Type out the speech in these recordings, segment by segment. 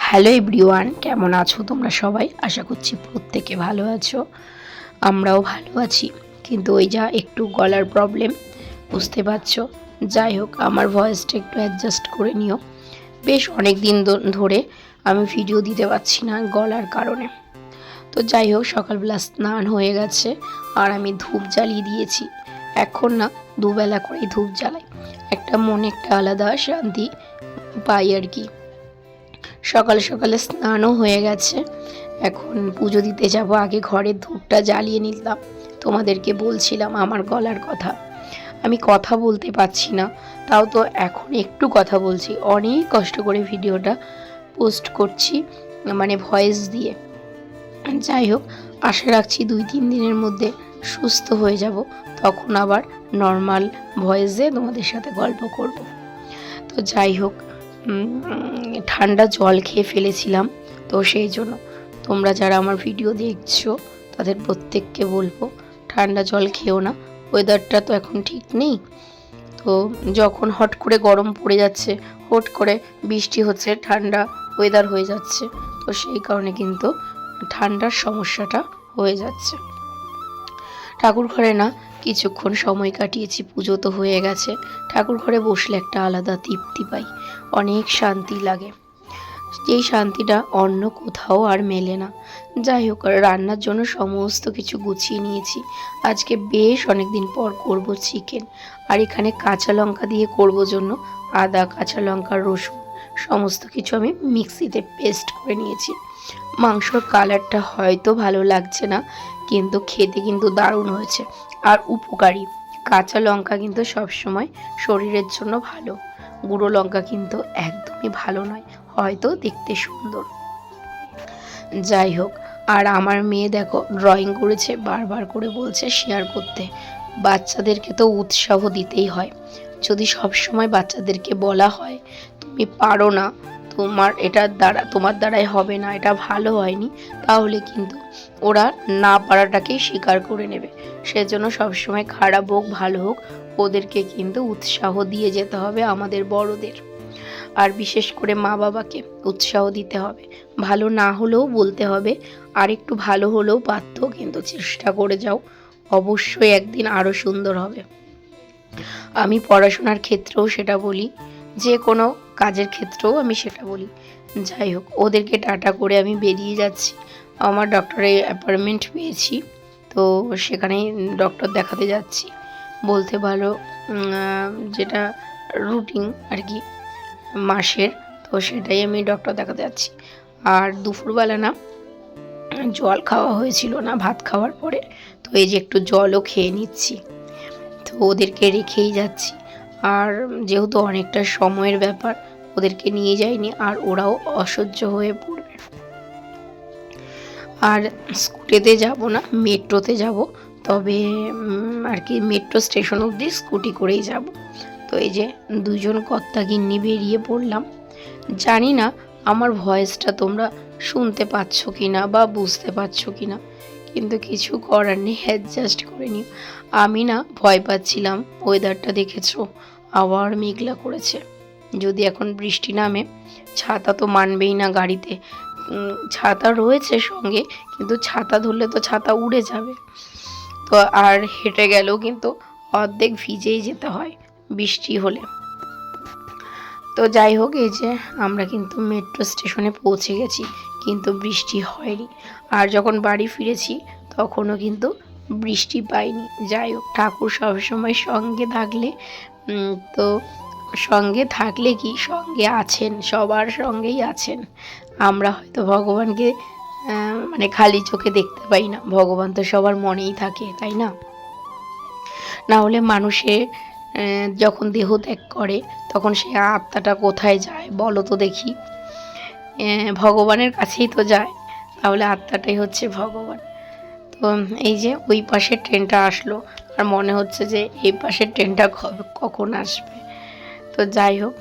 Hello everyone, কেমন আছো তোমরা সবাই? আশা করছি প্রত্যেকে ভালো আছো। আমরাও ভালো আছি, কিন্তু ওই যা একটু গলার প্রবলেম, বুঝতে পারছো। যাই হোক, আমার ভয়েসটা একটু অ্যাডজাস্ট করে নিও। বেশ অনেক দিন ধরে আমি ভিডিও দিতে পারছি না গলার কারণে। তো যাই হোক, সকালবেলা স্নান হয়ে গেছে আর আমি ধূপ জ্বালিয়ে দিয়েছি। এখন না দুবেলা করেই ধূপ জ্বালাই, একটা মনে একটা আলাদা শান্তি পাই আর কি। সকালে সকালে স্নানও হয়ে গেছে, এখন পুজো দিতে যাব। আগে ঘরের ধূপটা জ্বালিয়ে নিলাম। তোমাদেরকে বলছিলাম আমার গলার কথা, আমি কথা বলতে পারছি না, তাও তো এখন একটু কথা বলছি। অনেক কষ্ট করে ভিডিওটা পোস্ট করছি, মানে ভয়েস দিয়ে। যাই হোক, আশা রাখছি 2-3 দিনের মধ্যে সুস্থ হয়ে যাব, তখন আবার নর্মাল ভয়েসে তোমাদের সাথে গল্প করব। তো যাই হোক, ঠান্ডা জল খেয়ে ফেলেছিলাম, তো সেই জন্য তোমরা যারা আমার ভিডিও দেখছো তাদের প্রত্যেককে বলবো ঠান্ডা জল খেও না। ওয়েদারটা তো এখন ঠিক নেই, তো যখন হট করে গরম পড়ে যাচ্ছে, হট করে বৃষ্টি হচ্ছে, ঠান্ডা ওয়েদার হয়ে যাচ্ছে, তো সেই কারণে কিন্তু ঠান্ডার সমস্যাটা হয়ে যাচ্ছে। ঠাকুর ঘরে না কিছুক্ষণ সময় কাটিয়েছি, পুজো তো হয়ে গেছে। ঠাকুর ঘরে বসলে একটা আলাদা তৃপ্তি পাই, অনেক শান্তি লাগে, যেই শান্তিটা অন্য কোথাও আর মেলে না। যাই হোক, রান্নার জন্য সমস্ত কিছু গুছিয়ে নিয়েছি। আজকে বেশ অনেক দিন পর করব চিকেন, আর এখানে কাঁচা লঙ্কা দিয়ে করব জন্য আদা, কাঁচা লঙ্কা, রসুন সমস্ত কিছু আমি মিক্সিতে পেস্ট করে নিয়েছি। মাংসর কালারটা হয়তো ভালো লাগছে না, কিন্তু খেতে কিন্তু দারুণ হয়েছে আর উপকারী। কাঁচা লঙ্কা কিন্তু সবসময় শরীরের জন্য ভালো, গুঁড়ো লঙ্কা কিন্তু একদমই ভালো নয়, হয়তো দেখতে সুন্দর। যাই হোক, আর আমার মেয়ে দেখো ড্রয়িং করেছে, বারবার করে বলছে শেয়ার করতে। বাচ্চাদেরকে তো উৎসাহ দিতেই হয়। যদি সব সময় বাচ্চাদেরকে বলা হয় তুমি পারো না, তোমার দ্বারাই হবে না, এটা ভালো হয়নি, তাহলে কিন্তু ওরা না পারাটাকেই স্বীকার করে নেবে। সেজন্য সবসময় খারাপ হোক ভালো হোক, ওদেরকে কিন্তু উৎসাহ দিয়ে যেতে হবে আমাদের বড়দের। আর বিশেষ করে মা বাবাকে উৎসাহ দিতে হবে, ভালো না হলেও বলতে হবে আর একটু ভালো হলেও পারতো, কিন্তু চেষ্টা করে যাও, অবশ্যই একদিন আরও সুন্দর হবে। আমি পড়াশোনার ক্ষেত্রেও সেটা বলি, যে কোনো কাজের ক্ষেত্রেও আমি সেটা বলি। যাই হোক, ওদেরকে টাটা করে আমি বেরিয়ে যাচ্ছি। আমার ডক্টরের অ্যাপয়েন্টমেন্ট পেয়েছি, তো সেখানেই ডক্টর দেখাতে যাচ্ছি বলতে ভালো, যেটা রুটিন আর কি মাসের, তো সেটাই আমি ডক্টর দেখাতে যাচ্ছি। আর দুপুরবেলা না জল খাওয়া হয়েছিল না ভাত খাওয়ার পরে, তো এই যে একটু জলও খেয়ে নিচ্ছি। তো ওদেরকে রেখেই যাচ্ছি, আর যেহেতু অনেকটা সময়ের ব্যাপার, ওদেরকে নিয়ে যাইনি, আর ওরাও অসহ্য হয়ে পড়বে। আর স্কুটিতে যাব না, মেট্রোতে যাব, তবে আর কি মেট্রো স্টেশন অবধি স্কুটি করেই যাব। তো এই যে দুজন কর্তা গিন্নি বেরিয়ে পড়লাম। জানি না আমার ভয়েসটা তোমরা শুনতে পাচ্ছ কি না বা বুঝতে পারছো কি না, কিন্তু কিছু করার নেই, অ্যাডজাস্ট করে নিও। আমি না ভয় পাচ্ছিলাম, ওয়েদারটা দেখেছো আবার মেঘলা করেছে, যদি এখন বৃষ্টি নামে। ছাতা তো মানবেই না গাড়িতে, ছাতা রয়েছে সঙ্গে, কিন্তু ছাতা ধরলে তো ছাতা উড়ে যাবে। তো আর হেঁটে গেলেও কিন্তু অর্ধেক ভিজেই যেতে হয় বৃষ্টি হলে। তো যাই হোক, এই যে আমরা কিন্তু মেট্রো স্টেশনে পৌঁছে গেছি, কিন্তু বৃষ্টি হয়নি। আর যখন বাড়ি ফিরেছি তখনও কিন্তু বৃষ্টি পাইনি। যাই হোক, ঠাকুর সবসময় সঙ্গে থাকলে, তো সঙ্গে থাকলে কি সঙ্গে আছেন, সবার সঙ্গেই আছেন। আমরা হয়তো ভগবানকে মানে খালি চোখে দেখতে পাই না, ভগবান তো সবার মনেই থাকে, তাই না? না হলে মানুষের যখন দেহ ত্যাগ করে তখন সে আত্মাটা কোথায় যায় বলো তো দেখি? ভগবানের কাছেই তো যায়, তাহলে আত্মাটাই হচ্ছে ভগবান। তো এই যে ওই পাশের ট্রেনটা আসলো, আর মনে হচ্ছে যে এই পাশের ট্রেনটা কখন আসবে। তো যাই হোক,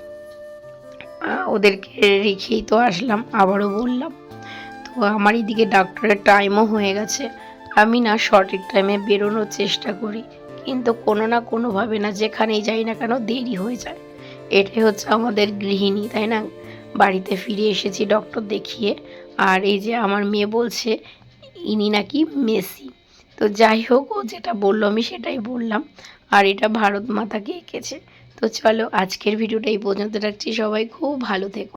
ওদেরকে রেখেই তো আসলাম, আবারও বললাম। তো আমার এইদিকে ডাক্তারের টাইমও হয়ে গেছে। আমি না সঠিক টাইমে বেরোনোর চেষ্টা করি, কিন্তু কোনো না কোনোভাবে না যেখানেই যাই না কেন দেরি হয়ে যায়। এটাই হচ্ছে আমাদের গৃহিণী, তাই না? বাড়িতে ফিরে এসেছি ডক্টর দেখিয়ে। আর এই যে আমার মেয়ে বলছে ইনি নাকি মেসি। তো যাই হোক, ও যেটা বললো আমি সেটাই বললাম। আর এটা ভারত মাতাকে এঁকেছে। তো চলো, আজকের ভিডিওটা এই পর্যন্ত রাখছি। সবাই খুব ভালো থেকো।